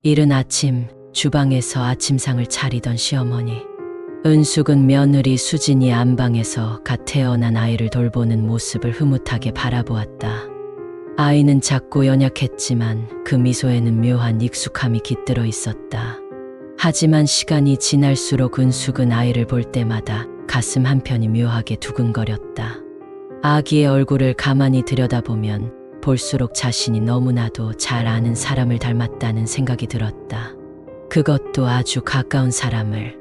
이른 아침 주방에서 아침상을 차리던 시어머니. 은숙은 며느리 수진이 안방에서 갓 태어난 아이를 돌보는 모습을 흐뭇하게 바라보았다. 아이는 작고 연약했지만 그 미소에는 묘한 익숙함이 깃들어 있었다. 하지만 시간이 지날수록 은숙은 아이를 볼 때마다 가슴 한편이 묘하게 두근거렸다. 아기의 얼굴을 가만히 들여다보면 볼수록 자신이 너무나도 잘 아는 사람을 닮았다는 생각이 들었다. 그것도 아주 가까운 사람을.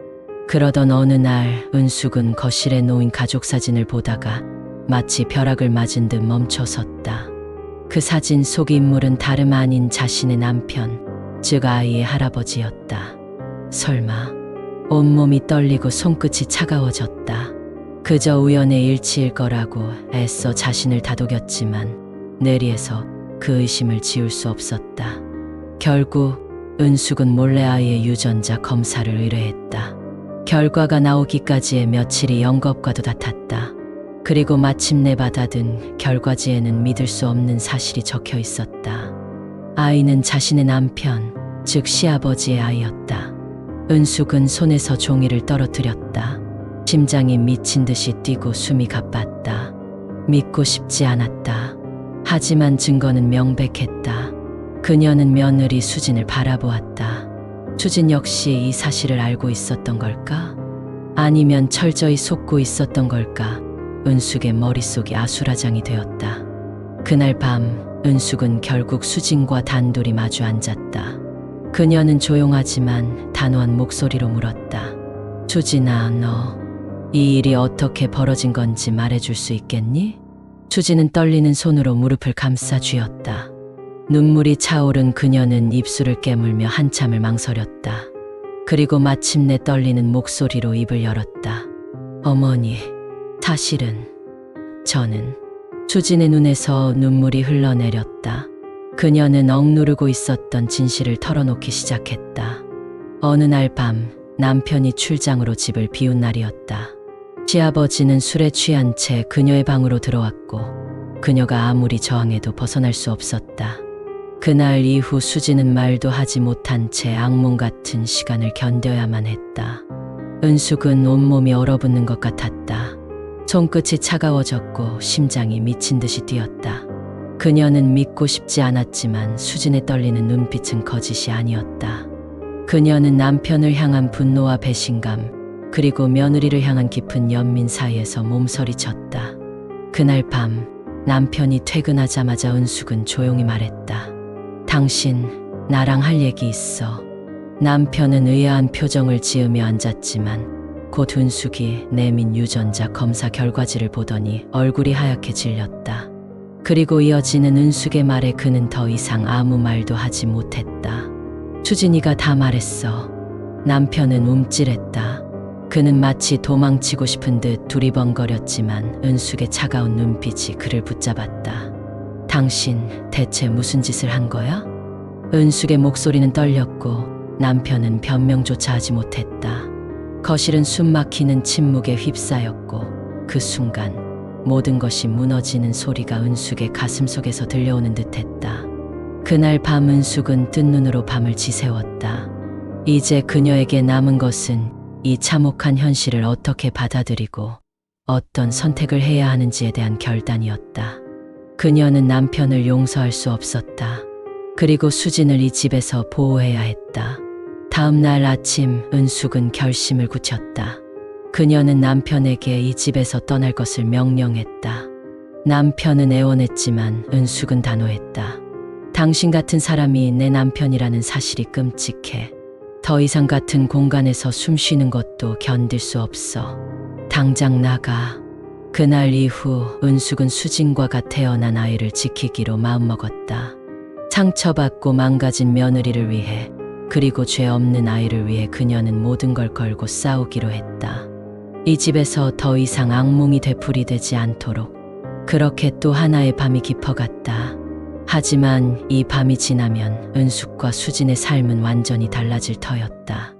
그러던 어느 날 은숙은 거실에 놓인 가족 사진을 보다가 마치 벼락을 맞은 듯 멈춰섰다. 그 사진 속 인물은 다름 아닌 자신의 남편, 즉 아이의 할아버지였다. 설마. 온몸이 떨리고 손끝이 차가워졌다. 그저 우연의 일치일 거라고 애써 자신을 다독였지만 뇌리에서 그 의심을 지울 수 없었다. 결국 은숙은 몰래 아이의 유전자 검사를 의뢰했다. 결과가 나오기까지의 며칠이 영겁과도 같았다. 그리고 마침내 받아든 결과지에는 믿을 수 없는 사실이 적혀 있었다. 아이는 자신의 남편, 즉 시아버지의 아이였다. 은숙은 손에서 종이를 떨어뜨렸다. 심장이 미친 듯이 뛰고 숨이 가빴다. 믿고 싶지 않았다. 하지만 증거는 명백했다. 그녀는 며느리 수진을 바라보았다. 수진 역시 이 사실을 알고 있었던 걸까? 아니면 철저히 속고 있었던 걸까? 은숙의 머릿속이 아수라장이 되었다. 그날 밤 은숙은 결국 수진과 단둘이 마주 앉았다. 그녀는 조용하지만 단호한 목소리로 물었다. 수진아, 너 이 일이 어떻게 벌어진 건지 말해줄 수 있겠니? 수진은 떨리는 손으로 무릎을 감싸 쥐었다. 눈물이 차오른 그녀는 입술을 깨물며 한참을 망설였다. 그리고 마침내 떨리는 목소리로 입을 열었다. 어머니, 사실은 저는. 수진의 눈에서 눈물이 흘러내렸다. 그녀는 억누르고 있었던 진실을 털어놓기 시작했다. 어느 날 밤 남편이 출장으로 집을 비운 날이었다. 시아버지는 술에 취한 채 그녀의 방으로 들어왔고 그녀가 아무리 저항해도 벗어날 수 없었다. 그날 이후 수진은 말도 하지 못한 채 악몽 같은 시간을 견뎌야만 했다. 은숙은 온몸이 얼어붙는 것 같았다. 손끝이 차가워졌고 심장이 미친 듯이 뛰었다. 그녀는 믿고 싶지 않았지만 수진의 떨리는 눈빛은 거짓이 아니었다. 그녀는 남편을 향한 분노와 배신감, 그리고 며느리를 향한 깊은 연민 사이에서 몸서리쳤다. 그날 밤 남편이 퇴근하자마자 은숙은 조용히 말했다. 당신, 나랑 할 얘기 있어. 남편은 의아한 표정을 지으며 앉았지만 곧 은숙이 내민 유전자 검사 결과지를 보더니 얼굴이 하얗게 질렸다. 그리고 이어지는 은숙의 말에 그는 더 이상 아무 말도 하지 못했다. 수진이가 다 말했어. 남편은 움찔했다. 그는 마치 도망치고 싶은 듯 두리번거렸지만 은숙의 차가운 눈빛이 그를 붙잡았다. 당신 대체 무슨 짓을 한 거야? 은숙의 목소리는 떨렸고 남편은 변명조차 하지 못했다. 거실은 숨막히는 침묵에 휩싸였고 그 순간 모든 것이 무너지는 소리가 은숙의 가슴속에서 들려오는 듯했다. 그날 밤 은숙은 뜬 눈으로 밤을 지새웠다. 이제 그녀에게 남은 것은 이 참혹한 현실을 어떻게 받아들이고 어떤 선택을 해야 하는지에 대한 결단이었다. 그녀는 남편을 용서할 수 없었다. 그리고 수진을 이 집에서 보호해야 했다. 다음 날 아침 은숙은 결심을 굳혔다. 그녀는 남편에게 이 집에서 떠날 것을 명령했다. 남편은 애원했지만 은숙은 단호했다. 당신 같은 사람이 내 남편이라는 사실이 끔찍해. 더 이상 같은 공간에서 숨 쉬는 것도 견딜 수 없어. 당장 나가. 그날 이후 은숙은 수진과 같 태어난 아이를 지키기로 마음먹었다. 상처받고 망가진 며느리를 위해, 그리고 죄 없는 아이를 위해 그녀는 모든 걸 걸고 싸우기로 했다. 이 집에서 더 이상 악몽이 되풀이되지 않도록. 그렇게 또 하나의 밤이 깊어갔다. 하지만 이 밤이 지나면 은숙과 수진의 삶은 완전히 달라질 터였다.